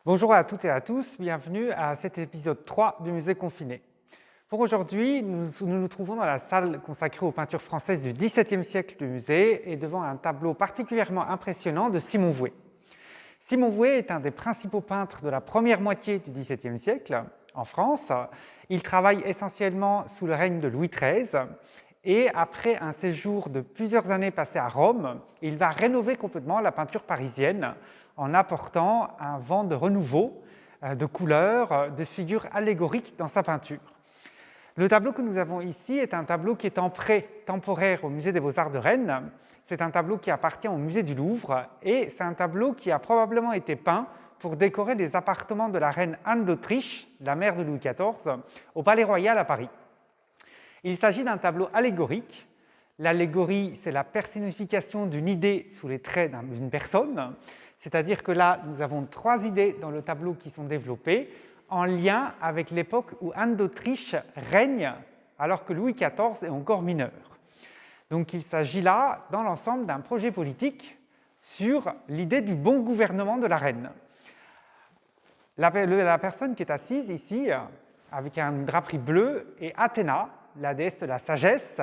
Bonjour à toutes et à tous, bienvenue à cet épisode 3 du Musée Confiné. Pour aujourd'hui, nous trouvons dans la salle consacrée aux peintures françaises du XVIIe siècle du musée et devant un tableau particulièrement impressionnant de Simon Vouet. Simon Vouet est un des principaux peintres de la première moitié du XVIIe siècle en France. Il travaille essentiellement sous le règne de Louis XIII et après un séjour de plusieurs années passées à Rome, il va rénover complètement la peinture parisienne en apportant un vent de renouveau, de couleurs, de figures allégoriques dans sa peinture. Le tableau que nous avons ici est un tableau qui est en prêt temporaire au Musée des Beaux-Arts de Rennes. C'est un tableau qui appartient au Musée du Louvre et c'est un tableau qui a probablement été peint pour décorer les appartements de la reine Anne d'Autriche, la mère de Louis XIV, au Palais Royal à Paris. Il s'agit d'un tableau allégorique. L'allégorie, c'est la personnification d'une idée sous les traits d'une personne, c'est-à-dire que là, nous avons 3 idées dans le tableau qui sont développées en lien avec l'époque où Anne d'Autriche règne alors que Louis XIV est encore mineur. Donc il s'agit là, dans l'ensemble, d'un projet politique sur l'idée du bon gouvernement de la reine. La personne qui est assise ici, avec une draperie bleue, est Athéna, la déesse de la sagesse,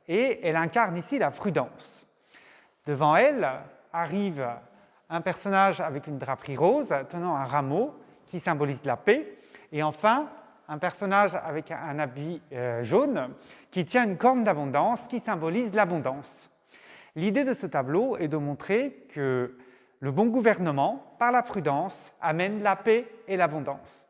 et elle incarne ici la prudence. Devant elle arrive un personnage avec une draperie rose tenant un rameau qui symbolise la paix, et enfin un personnage avec un habit jaune qui tient une corne d'abondance qui symbolise l'abondance. L'idée de ce tableau est de montrer que le bon gouvernement, par la prudence, amène la paix et l'abondance.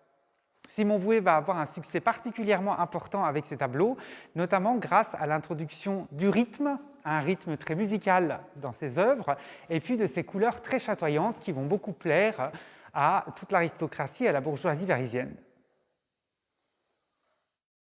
Simon Vouet va avoir un succès particulièrement important avec ces tableaux, notamment grâce à l'introduction du rythme, un rythme très musical dans ses œuvres, et puis de ces couleurs très chatoyantes qui vont beaucoup plaire à toute l'aristocratie et à la bourgeoisie parisienne.